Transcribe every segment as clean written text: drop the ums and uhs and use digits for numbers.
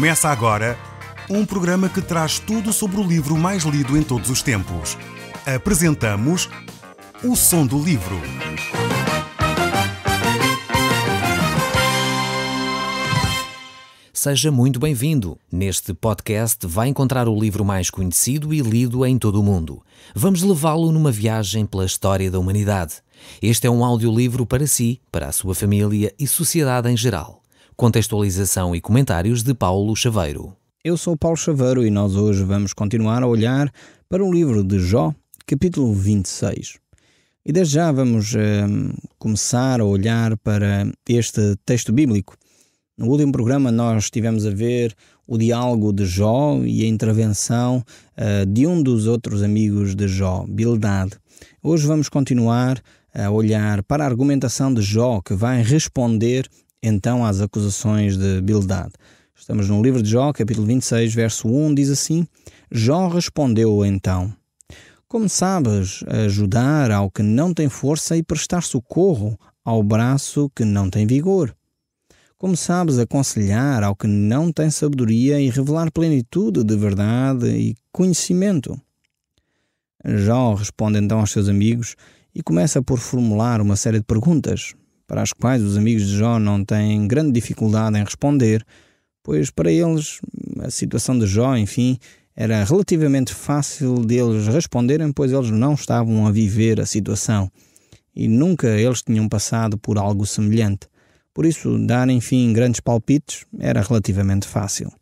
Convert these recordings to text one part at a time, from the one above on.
Começa agora um programa que traz tudo sobre o livro mais lido em todos os tempos. Apresentamos O Som do Livro. Seja muito bem-vindo. Neste podcast vai encontrar o livro mais conhecido e lido em todo o mundo. Vamos levá-lo numa viagem pela história da humanidade. Este é um audiolivro para si, para a sua família e sociedade em geral. Contextualização e comentários de Paulo Chaveiro. Eu sou Paulo Chaveiro e nós hoje vamos continuar a olhar para o livro de Jó, capítulo 26. E desde já vamos começar a olhar para este texto bíblico. No último programa nós estivemos a ver o diálogo de Jó e a intervenção de um dos outros amigos de Jó, Bildad. Hoje vamos continuar a olhar para a argumentação de Jó, que vai responder então às acusações de Bildad. Estamos no livro de Jó, capítulo 26, verso 1, diz assim: Jó respondeu então: Como sabes ajudar ao que não tem força e prestar socorro ao braço que não tem vigor? Como sabes aconselhar ao que não tem sabedoria e revelar plenitude de verdade e conhecimento? Jó responde então aos seus amigos e começa por formular uma série de perguntas, para as quais os amigos de Jó não têm grande dificuldade em responder, pois para eles a situação de Jó, enfim, era relativamente fácil deles responderem, pois eles não estavam a viver a situação e nunca eles tinham passado por algo semelhante. Por isso, dar, enfim, grandes palpites era relativamente fácil.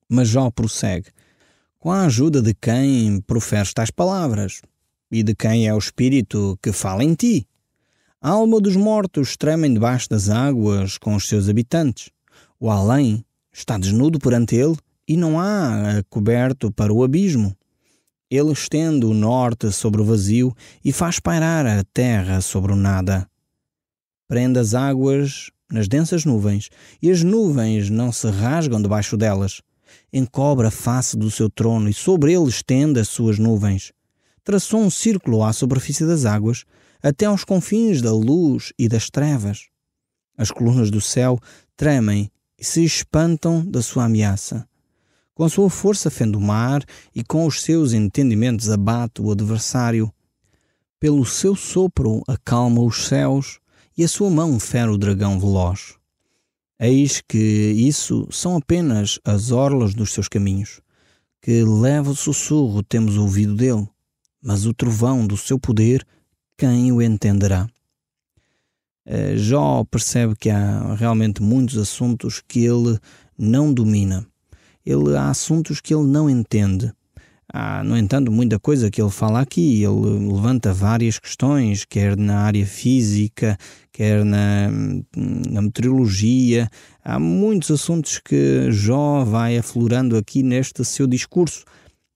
Mas Jó prossegue: Com a ajuda de quem proferes tais palavras? E de quem é o Espírito que fala em ti? A alma dos mortos tremem debaixo das águas com os seus habitantes. O além está desnudo perante ele e não há coberto para o abismo. Ele estende o norte sobre o vazio e faz pairar a terra sobre o nada. Prende as águas nas densas nuvens, e as nuvens não se rasgam debaixo delas. Encobre a face do seu trono e sobre ele estende as suas nuvens. Traçou um círculo à superfície das águas, até aos confins da luz e das trevas. As colunas do céu tremem e se espantam da sua ameaça. Com a sua força fende o mar e com os seus entendimentos abate o adversário. Pelo seu sopro acalma os céus e a sua mão fere o dragão veloz. Eis que isso são apenas as orlas dos seus caminhos. Que leva o sussurro temos ouvido dele, mas o trovão do seu poder, quem o entenderá? Jó percebe que há realmente muitos assuntos que ele não domina. Há assuntos que ele não entende. Há, no entanto, muita coisa que ele fala aqui. Ele levanta várias questões, quer na área física, quer na meteorologia. Há muitos assuntos que Jó vai aflorando aqui neste seu discurso.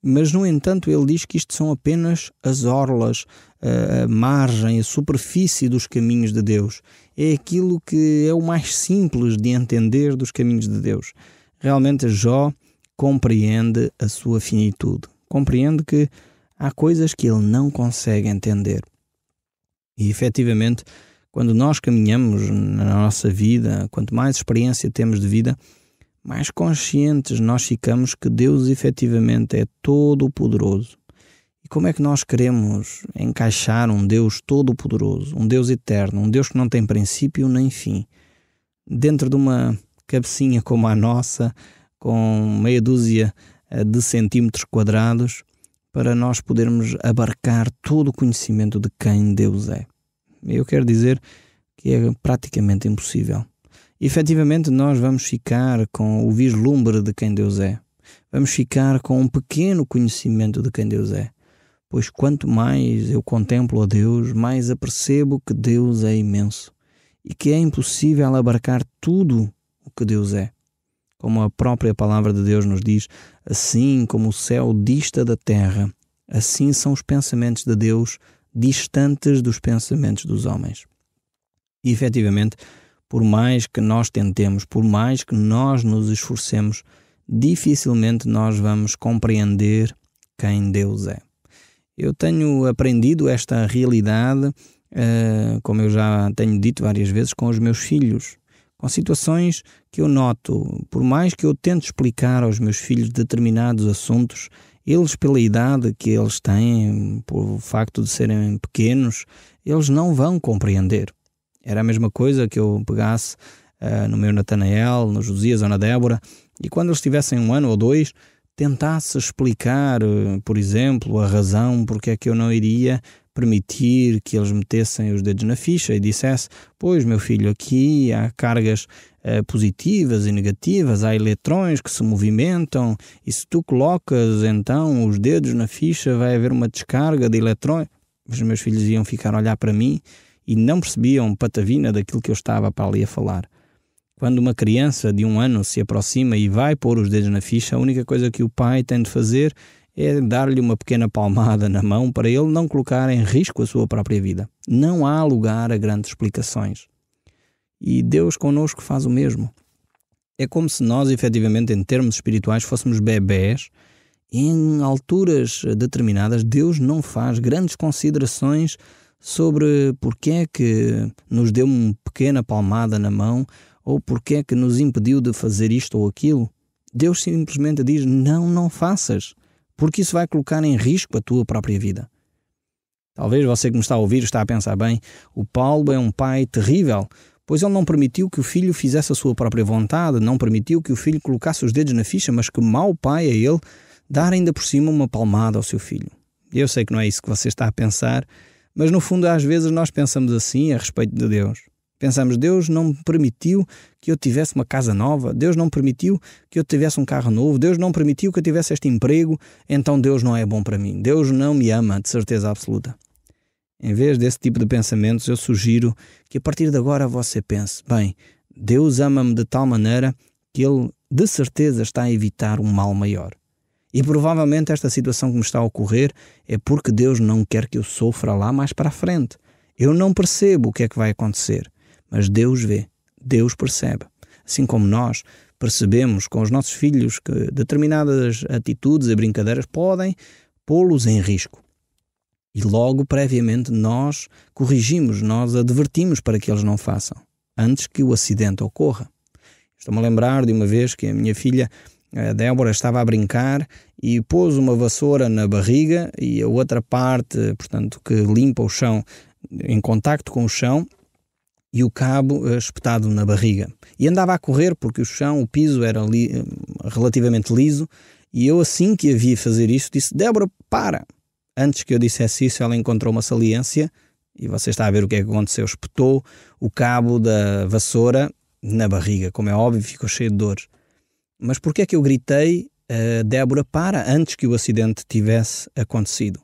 Mas, no entanto, ele diz que isto são apenas as orlas, a margem, a superfície dos caminhos de Deus. É aquilo que é o mais simples de entender dos caminhos de Deus. Realmente, Jó compreende a sua finitude. Compreende que há coisas que ele não consegue entender. E, efetivamente, quando nós caminhamos na nossa vida, quanto mais experiência temos de vida, mais conscientes nós ficamos que Deus efetivamente é todo-poderoso. E como é que nós queremos encaixar um Deus todo-poderoso, um Deus eterno, um Deus que não tem princípio nem fim, dentro de uma cabecinha como a nossa, com meia dúzia de centímetros quadrados, para nós podermos abarcar todo o conhecimento de quem Deus é? Eu quero dizer que é praticamente impossível. E, efetivamente, nós vamos ficar com o vislumbre de quem Deus é. Vamos ficar com um pequeno conhecimento de quem Deus é. Pois quanto mais eu contemplo a Deus, mais apercebo que Deus é imenso e que é impossível abarcar tudo o que Deus é. Como a própria palavra de Deus nos diz, assim como o céu dista da terra, assim são os pensamentos de Deus distantes dos pensamentos dos homens. E, efetivamente, por mais que nós tentemos, por mais que nós nos esforcemos, dificilmente nós vamos compreender quem Deus é. Eu tenho aprendido esta realidade, como eu já tenho dito várias vezes, com os meus filhos. com situações que eu noto, por mais que eu tente explicar aos meus filhos determinados assuntos, eles, pela idade que eles têm, por facto de serem pequenos, eles não vão compreender. Era a mesma coisa que eu pegasse no meu Natanael, no Josias ou na Débora, e quando eles tivessem 1 ano ou 2, tentasse explicar, por exemplo, a razão porque é que eu não iria permitir que eles metessem os dedos na ficha e dissesse: pois, meu filho, aqui há cargas positivas e negativas, há eletrões que se movimentam, e se tu colocas então os dedos na ficha vai haver uma descarga de eletrões. Os meus filhos iam ficar a olhar para mim e não percebiam patavina daquilo que eu estava para ali a falar. Quando uma criança de 1 ano se aproxima e vai pôr os dedos na ficha, a única coisa que o pai tem de fazer é dar-lhe uma pequena palmada na mão para ele não colocar em risco a sua própria vida. Não há lugar a grandes explicações. E Deus connosco faz o mesmo. É como se nós, efetivamente, em termos espirituais, fôssemos bebés. Em alturas determinadas, Deus não faz grandes considerações sobre porque é que nos deu uma pequena palmada na mão ou porque é que nos impediu de fazer isto ou aquilo. Deus simplesmente diz: não faças, porque isso vai colocar em risco a tua própria vida. Talvez você que me está a ouvir está a pensar: bem, o Paulo é um pai terrível, pois ele não permitiu que o filho fizesse a sua própria vontade, não permitiu que o filho colocasse os dedos na ficha, mas que mau pai é ele dar ainda por cima uma palmada ao seu filho. Eu sei que não é isso que você está a pensar, mas no fundo às vezes nós pensamos assim a respeito de Deus. Pensamos: Deus não me permitiu que eu tivesse uma casa nova, Deus não permitiu que eu tivesse um carro novo, Deus não permitiu que eu tivesse este emprego, então Deus não é bom para mim, Deus não me ama, de certeza absoluta. Em vez desse tipo de pensamentos, eu sugiro que a partir de agora você pense: bem, Deus ama-me de tal maneira que Ele de certeza está a evitar um mal maior. E provavelmente esta situação que me está a ocorrer é porque Deus não quer que eu sofra lá mais para a frente. Eu não percebo o que é que vai acontecer, mas Deus vê, Deus percebe. Assim como nós percebemos com os nossos filhos que determinadas atitudes e brincadeiras podem pô-los em risco. E logo, previamente, nós corrigimos, nós advertimos para que eles não façam, antes que o acidente ocorra. Estou-me a lembrar de uma vez que a minha filha, a Débora, estava a brincar e pôs uma vassoura na barriga e a outra parte, portanto, que limpa o chão, em contacto com o chão, e o cabo espetado na barriga. E andava a correr porque o piso era relativamente liso, e eu, assim que a vi fazer isso, disse: Débora, para! Antes que eu dissesse isso, ela encontrou uma saliência, e você está a ver o que é que aconteceu. Espetou o cabo da vassoura na barriga, como é óbvio, ficou cheio de dores. Mas porquê é que eu gritei: Débora, para, antes que o acidente tivesse acontecido?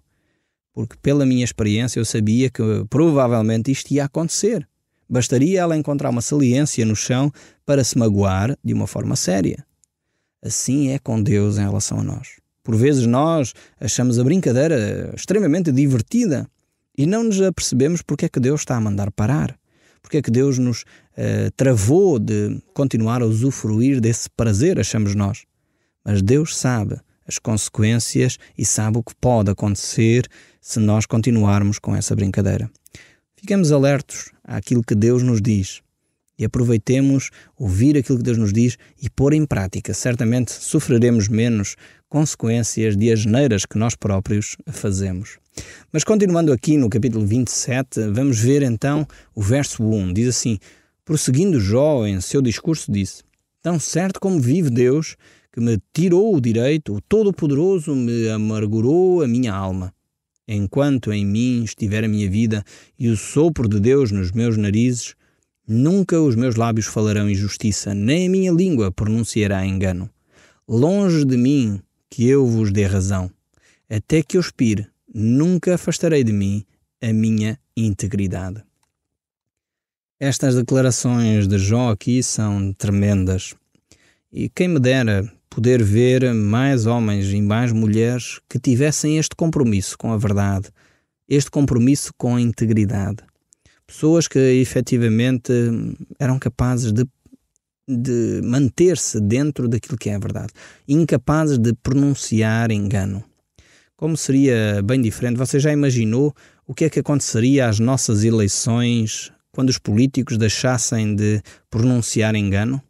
Porque pela minha experiência eu sabia que provavelmente isto ia acontecer. Bastaria ela encontrar uma saliência no chão para se magoar de uma forma séria. Assim é com Deus em relação a nós. Por vezes nós achamos a brincadeira extremamente divertida e não nos apercebemos porque é que Deus está a mandar parar. Porque é que Deus nos travou de continuar a usufruir desse prazer, achamos nós. Mas Deus sabe as consequências e sabe o que pode acontecer se nós continuarmos com essa brincadeira. Fiquemos alertos àquilo que Deus nos diz e aproveitemos ouvir aquilo que Deus nos diz e pôr em prática. Certamente sofreremos menos consequências de asneiras que nós próprios fazemos. Mas continuando aqui no capítulo 27, vamos ver então o verso 1. Diz assim: prosseguindo Jó em seu discurso disse: tão certo como vive Deus, que me tirou o direito, o Todo-Poderoso me amargurou a minha alma. Enquanto em mim estiver a minha vida e o sopro de Deus nos meus narizes, nunca os meus lábios falarão injustiça, nem a minha língua pronunciará engano. Longe de mim que eu vos dê razão. Até que eu expire, nunca afastarei de mim a minha integridade. Estas declarações de Jó aqui são tremendas. E quem me dera poder ver mais homens e mais mulheres que tivessem este compromisso com a verdade, este compromisso com a integridade. Pessoas que efetivamente eram capazes de manter-se dentro daquilo que é a verdade, incapazes de pronunciar engano. Como seria bem diferente? Você já imaginou o que é que aconteceria às nossas eleições quando os políticos deixassem de pronunciar engano?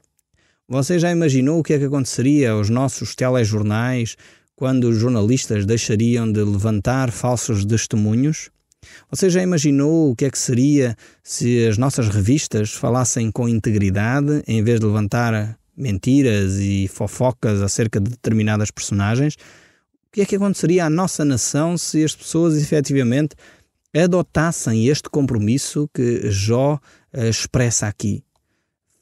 Você já imaginou o que é que aconteceria aos nossos telejornais quando os jornalistas deixariam de levantar falsos testemunhos? Você já imaginou o que é que seria se as nossas revistas falassem com integridade em vez de levantar mentiras e fofocas acerca de determinadas personagens? O que é que aconteceria à nossa nação se as pessoas efetivamente adotassem este compromisso que Jó expressa aqui?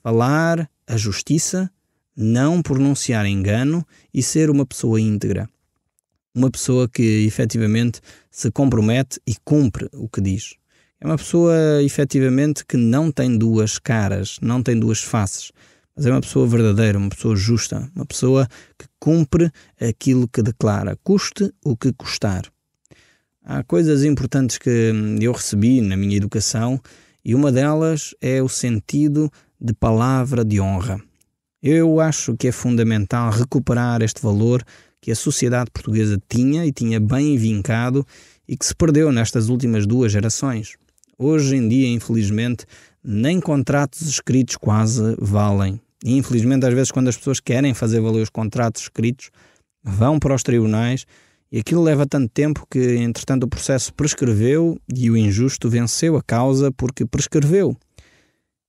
Falar a justiça, não pronunciar engano e ser uma pessoa íntegra. Uma pessoa que efetivamente se compromete e cumpre o que diz. É uma pessoa efetivamente que não tem duas caras, não tem duas faces, mas é uma pessoa verdadeira, uma pessoa justa, uma pessoa que cumpre aquilo que declara, custe o que custar. Há coisas importantes que eu recebi na minha educação e uma delas é o sentido de palavra de honra. Eu acho que é fundamental recuperar este valor que a sociedade portuguesa tinha e tinha bem vincado e que se perdeu nestas últimas 2 gerações. Hoje em dia, infelizmente, nem contratos escritos quase valem. E, infelizmente, às vezes, quando as pessoas querem fazer valer os contratos escritos, vão para os tribunais e aquilo leva tanto tempo que, entretanto, o processo prescreveu e o injusto venceu a causa porque prescreveu.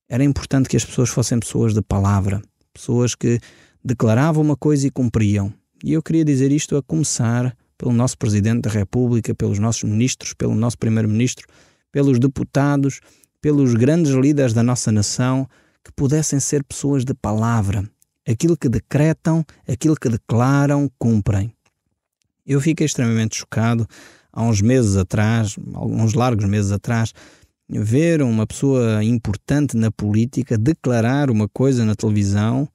Era importante que as pessoas fossem pessoas de palavra, pessoas que declaravam uma coisa e cumpriam. E eu queria dizer isto a começar pelo nosso Presidente da República, pelos nossos ministros, pelo nosso Primeiro-Ministro, pelos deputados, pelos grandes líderes da nossa nação, que pudessem ser pessoas de palavra. Aquilo que decretam, aquilo que declaram, cumprem. Eu fiquei extremamente chocado há uns meses atrás, alguns largos meses atrás, ver uma pessoa importante na política declarar uma coisa na televisão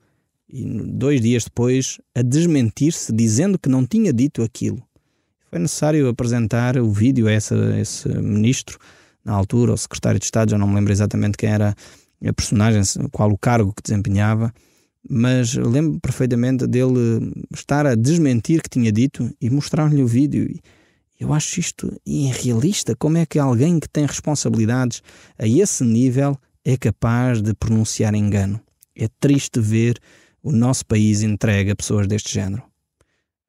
e 2 dias depois a desmentir-se dizendo que não tinha dito aquilo. Foi necessário apresentar o vídeo a esse ministro, na altura, o secretário de Estado, já não me lembro exatamente quem era a personagem, qual o cargo que desempenhava, mas lembro perfeitamente dele estar a desmentir que tinha dito e mostrar-lhe o vídeo. Eu acho isto irrealista. Como é que alguém que tem responsabilidades a esse nível é capaz de pronunciar engano? É triste ver o nosso país entregue a pessoas deste género.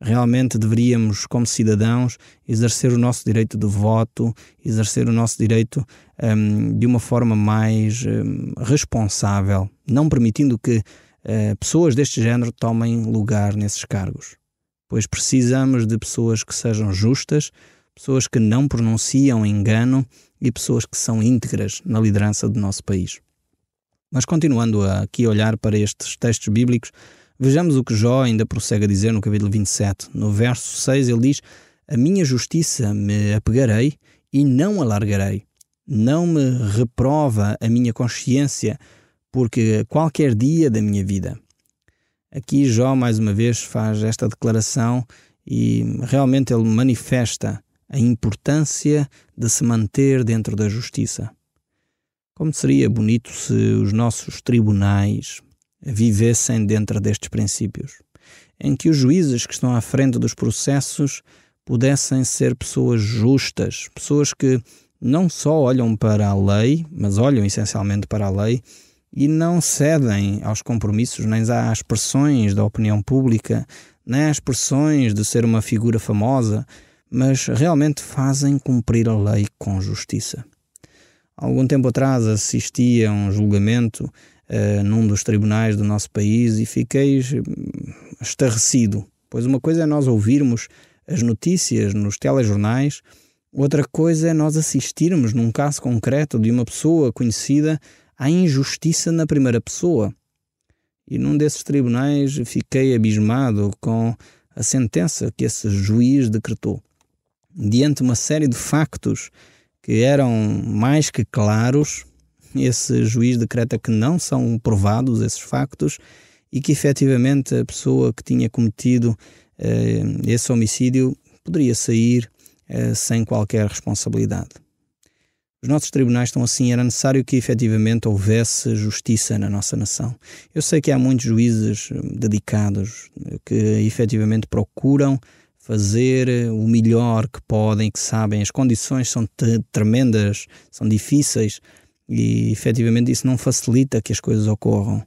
Realmente deveríamos, como cidadãos, exercer o nosso direito de voto, exercer o nosso direito de uma forma mais responsável, não permitindo que pessoas deste género tomem lugar nesses cargos. Pois precisamos de pessoas que sejam justas, pessoas que não pronunciam engano e pessoas que são íntegras na liderança do nosso país. Mas continuando aqui a olhar para estes textos bíblicos, vejamos o que Jó ainda prossegue a dizer no capítulo 27. No verso 6 ele diz: a minha justiça me apegarei e não alargarei. Não me reprova a minha consciência, porque qualquer dia da minha vida. Aqui Jó mais uma vez faz esta declaração e realmente ele manifesta a importância de se manter dentro da justiça. Como seria bonito se os nossos tribunais vivessem dentro destes princípios, em que os juízes que estão à frente dos processos pudessem ser pessoas justas, pessoas que não só olham para a lei, mas olham essencialmente para a lei e não cedem aos compromissos, nem às pressões da opinião pública, nem às pressões de ser uma figura famosa, mas realmente fazem cumprir a lei com justiça. Há algum tempo atrás assisti a um julgamento num dos tribunais do nosso país e fiquei estarrecido, pois uma coisa é nós ouvirmos as notícias nos telejornais, outra coisa é nós assistirmos num caso concreto de uma pessoa conhecida à injustiça na primeira pessoa. E num desses tribunais fiquei abismado com a sentença que esse juiz decretou. Diante de uma série de factos que eram mais que claros, esse juiz decreta que não são provados esses factos e que efetivamente a pessoa que tinha cometido esse homicídio poderia sair sem qualquer responsabilidade. Os nossos tribunais estão assim, era necessário que efetivamente houvesse justiça na nossa nação. Eu sei que há muitos juízes dedicados que efetivamente procuram fazer o melhor que podem, que sabem, as condições são tremendas, são difíceis, e efetivamente isso não facilita que as coisas ocorram.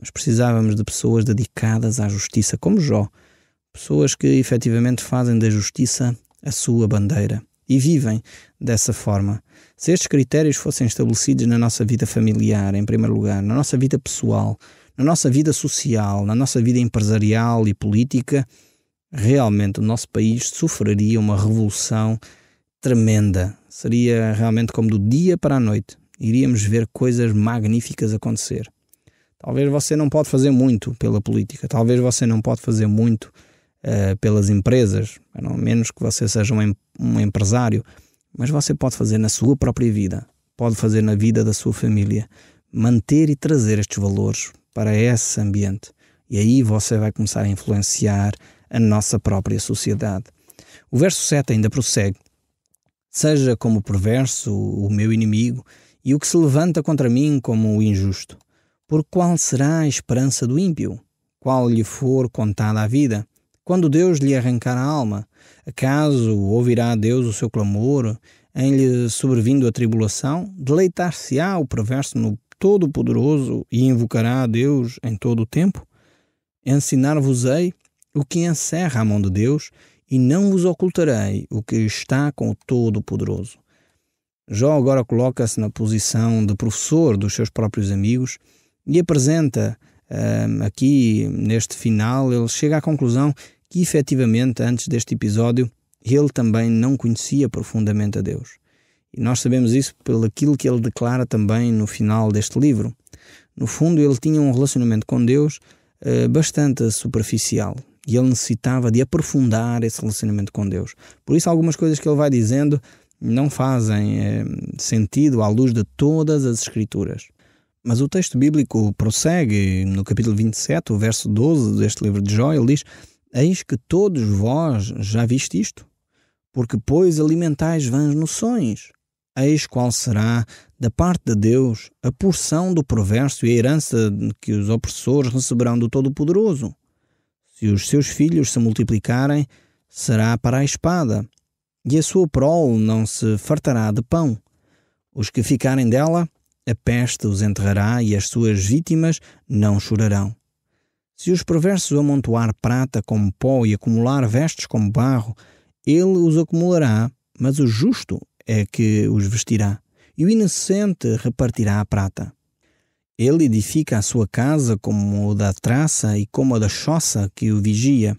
Mas precisávamos de pessoas dedicadas à justiça, como Jó. Pessoas que efetivamente fazem da justiça a sua bandeira e vivem dessa forma. Se estes critérios fossem estabelecidos na nossa vida familiar, em primeiro lugar, na nossa vida pessoal, na nossa vida social, na nossa vida empresarial e política, realmente o nosso país sofreria uma revolução tremenda. Seria realmente como do dia para a noite. Iríamos ver coisas magníficas acontecer. Talvez você não pode fazer muito pela política, talvez você não pode fazer muito pelas empresas, a menos que você seja um empresário, mas você pode fazer na sua própria vida, pode fazer na vida da sua família, manter e trazer estes valores para esse ambiente. E aí você vai começar a influenciar a nossa própria sociedade. O verso 7 ainda prossegue: seja como perverso o meu inimigo e o que se levanta contra mim como o injusto. Por qual será a esperança do ímpio? Qual lhe for contada a vida? Quando Deus lhe arrancar a alma, acaso ouvirá Deus o seu clamor, em lhe sobrevindo a tribulação? Deleitar-se-á o perverso no Todo-Poderoso e invocará a Deus em todo o tempo? Ensinar-vos-ei o que encerra a mão de Deus e não vos ocultarei o que está com o Todo-Poderoso. Jó agora coloca-se na posição de professor dos seus próprios amigos e apresenta aqui neste final, ele chega à conclusão que efetivamente antes deste episódio ele também não conhecia profundamente a Deus. E nós sabemos isso pelo aquilo que ele declara também no final deste livro. No fundo, ele tinha um relacionamento com Deus bastante superficial e ele necessitava de aprofundar esse relacionamento com Deus. Por isso algumas coisas que ele vai dizendo não fazem sentido à luz de todas as Escrituras. Mas o texto bíblico prossegue no capítulo 27, o verso 12 deste livro de Jó. Ele diz: eis que todos vós já viste isto, porque pois alimentais vãs noções. Eis qual será da parte de Deus a porção do perverso e a herança que os opressores receberão do Todo-Poderoso. Se os seus filhos se multiplicarem, será para a espada, e a sua prole não se fartará de pão. Os que ficarem dela, a peste os enterrará e as suas vítimas não chorarão. Se os perversos amontoar prata como pó e acumular vestes como barro, ele os acumulará, mas o justo é que os vestirá, e o inocente repartirá a prata. Ele edifica a sua casa como o da traça e como a da choça que o vigia.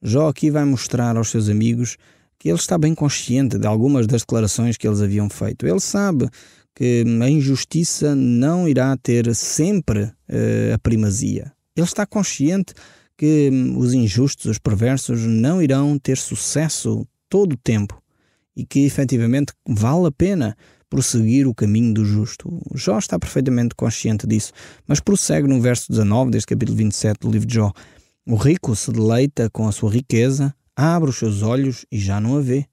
Jó aqui vai mostrar aos seus amigos que ele está bem consciente de algumas das declarações que eles haviam feito. Ele sabe que a injustiça não irá ter sempre a primazia. Ele está consciente que os injustos, os perversos, não irão ter sucesso todo o tempo e que, efetivamente, vale a pena prosseguir o caminho do justo. Jó está perfeitamente consciente disso, mas prossegue no verso 19 deste capítulo 27 do livro de Jó. O rico se deleita com a sua riqueza, abre os seus olhos e já não a vê.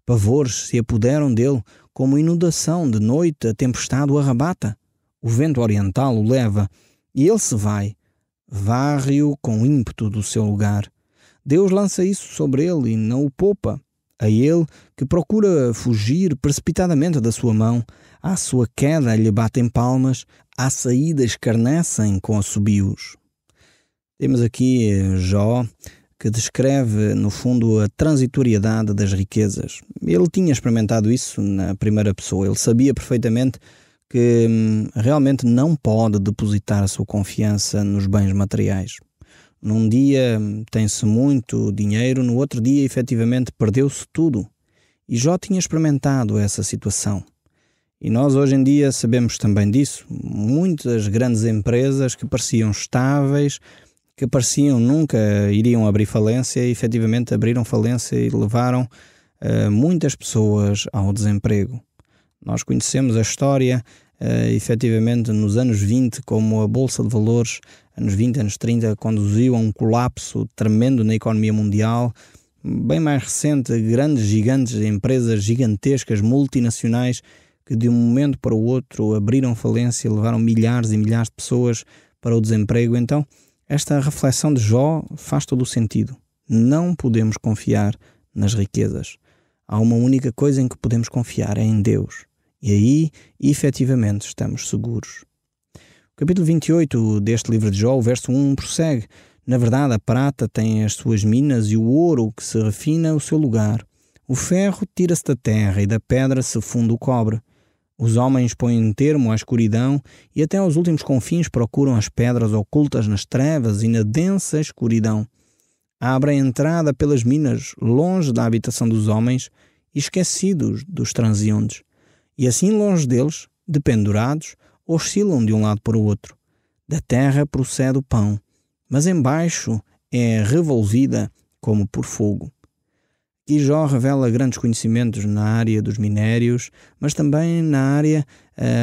Pavores se apoderam dele, como inundação de noite a tempestade o arrebata. O vento oriental o leva, e ele se vai, varre-o com ímpeto do seu lugar. Deus lança isso sobre ele e não o poupa. A ele que procura fugir precipitadamente da sua mão, à sua queda lhe batem palmas, à saída escarnecem com assobios. Temos aqui Jó, que descreve, no fundo, a transitoriedade das riquezas. Ele tinha experimentado isso na primeira pessoa. Ele sabia perfeitamente que realmente não pode depositar a sua confiança nos bens materiais. Num dia tem-se muito dinheiro, no outro dia, efetivamente, perdeu-se tudo. E Jó tinha experimentado essa situação. E nós, hoje em dia, sabemos também disso. Muitas grandes empresas que pareciam estáveis, que pareciam nunca iriam abrir falência, e efetivamente abriram falência e levaram muitas pessoas ao desemprego. Nós conhecemos a história, efetivamente, nos anos 20, como a Bolsa de Valores, anos 20, anos 30, conduziu a um colapso tremendo na economia mundial. Bem mais recente, grandes gigantes, empresas gigantescas, multinacionais, que de um momento para o outro abriram falência e levaram milhares e milhares de pessoas para o desemprego. Então, esta reflexão de Jó faz todo o sentido. Não podemos confiar nas riquezas. Há uma única coisa em que podemos confiar, é em Deus. E aí, efetivamente, estamos seguros. O capítulo 28 deste livro de Jó, o verso 1, prossegue. Na verdade, a prata tem as suas minas e o ouro que se refina o seu lugar. O ferro tira-se da terra e da pedra se funde o cobre. Os homens põem termo à escuridão e até aos últimos confins procuram as pedras ocultas nas trevas e na densa escuridão. Abrem entrada pelas minas, longe da habitação dos homens e esquecidos dos transeuntes. E assim longe deles, dependurados, oscilam de um lado para o outro. Da terra procede o pão, mas embaixo é revolvida como por fogo. Aqui Jó revela grandes conhecimentos na área dos minérios, mas também na área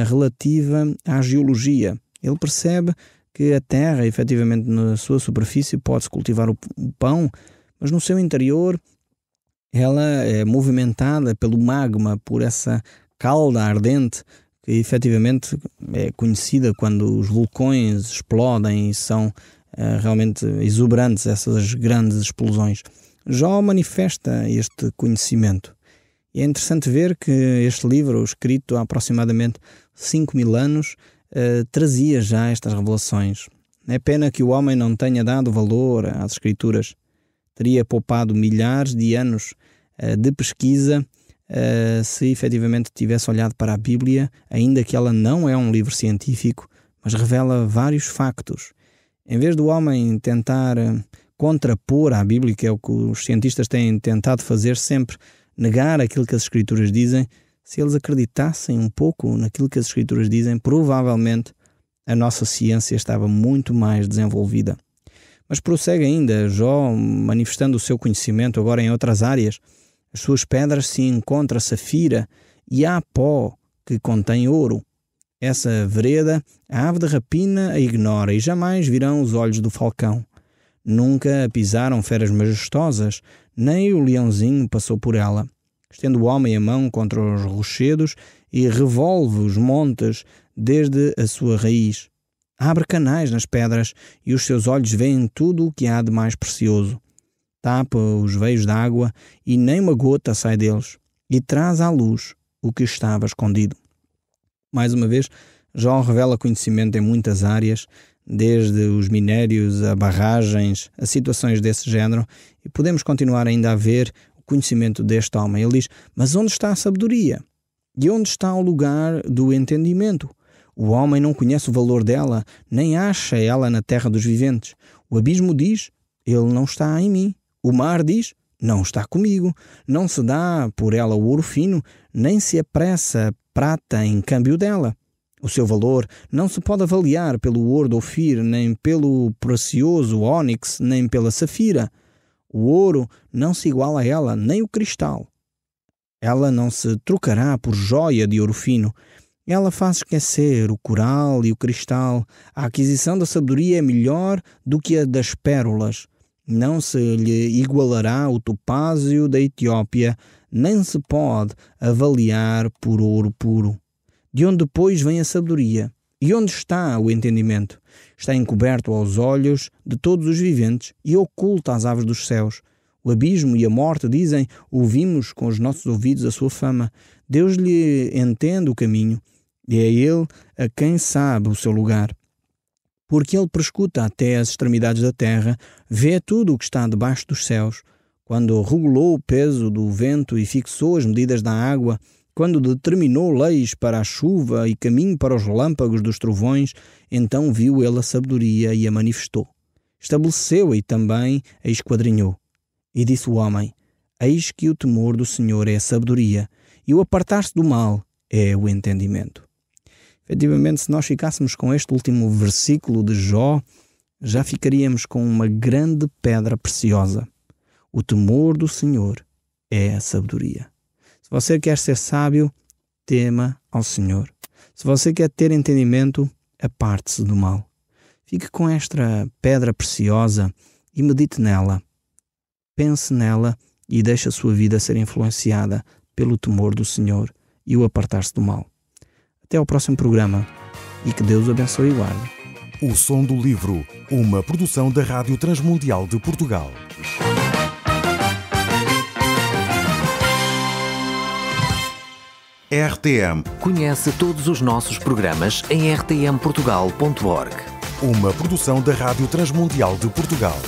relativa à geologia. Ele percebe que a terra, efetivamente, na sua superfície pode-se cultivar o pão, mas no seu interior ela é movimentada pelo magma, por essa cauda ardente que efetivamente é conhecida quando os vulcões explodem e são realmente exuberantes essas grandes explosões. Jó manifesta este conhecimento. E é interessante ver que este livro, escrito há aproximadamente 5.000 anos, trazia já estas revelações. É pena que o homem não tenha dado valor às Escrituras. Teria poupado milhares de anos de pesquisa se efetivamente tivesse olhado para a Bíblia, ainda que ela não é um livro científico, mas revela vários factos. Em vez do homem tentar contrapor à Bíblia, que é o que os cientistas têm tentado fazer sempre, negar aquilo que as Escrituras dizem, se eles acreditassem um pouco naquilo que as Escrituras dizem, provavelmente a nossa ciência estava muito mais desenvolvida. Mas prossegue ainda Jó, manifestando o seu conhecimento agora em outras áreas. As suas pedras se encontra safira e há pó que contém ouro. Essa vereda a ave de rapina a ignora e jamais virão os olhos do falcão. Nunca a pisaram feras majestosas, nem o leãozinho passou por ela. Estende o homem a mão contra os rochedos e revolve os montes desde a sua raiz. Abre canais nas pedras e os seus olhos veem tudo o que há de mais precioso. Tapa os veios d'água e nem uma gota sai deles, e traz à luz o que estava escondido. Mais uma vez, Jó revela conhecimento em muitas áreas, desde os minérios a barragens, a situações desse género, e podemos continuar ainda a ver o conhecimento deste homem. Ele diz, mas onde está a sabedoria? E onde está o lugar do entendimento? O homem não conhece o valor dela, nem acha ela na terra dos viventes. O abismo diz, ele não está em mim. O mar diz, não está comigo. Não se dá por ela o ouro fino, nem se apressa prata em câmbio dela. O seu valor não se pode avaliar pelo ouro de Ofir, nem pelo precioso ónix, nem pela safira. O ouro não se iguala a ela, nem o cristal. Ela não se trocará por joia de ouro fino. Ela faz esquecer o coral e o cristal. A aquisição da sabedoria é melhor do que a das pérolas. Não se lhe igualará o topázio da Etiópia, nem se pode avaliar por ouro puro. De onde depois vem a sabedoria? E onde está o entendimento? Está encoberto aos olhos de todos os viventes e oculto às aves dos céus. O abismo e a morte dizem, ouvimos com os nossos ouvidos a sua fama. Deus lhe entende o caminho, e é ele a quem sabe o seu lugar. Porque ele prescuta até as extremidades da terra, vê tudo o que está debaixo dos céus. Quando regulou o peso do vento e fixou as medidas da água, quando determinou leis para a chuva e caminho para os relâmpagos dos trovões, então viu ele a sabedoria e a manifestou. Estabeleceu-a e também a esquadrinhou. E disse o homem, eis que o temor do Senhor é a sabedoria, e o apartar-se do mal é o entendimento. Efetivamente, se nós ficássemos com este último versículo de Jó, já ficaríamos com uma grande pedra preciosa. O temor do Senhor é a sabedoria. Se você quer ser sábio, tema ao Senhor. Se você quer ter entendimento, aparte-se do mal. Fique com esta pedra preciosa e medite nela. Pense nela e deixe a sua vida ser influenciada pelo temor do Senhor e o apartar-se do mal. Até ao próximo programa e que Deus o abençoe e guarde. O Som do Livro, uma produção da Rádio Transmundial de Portugal. RTM. Conhece todos os nossos programas em rtmportugal.org. Uma produção da Rádio Transmundial de Portugal.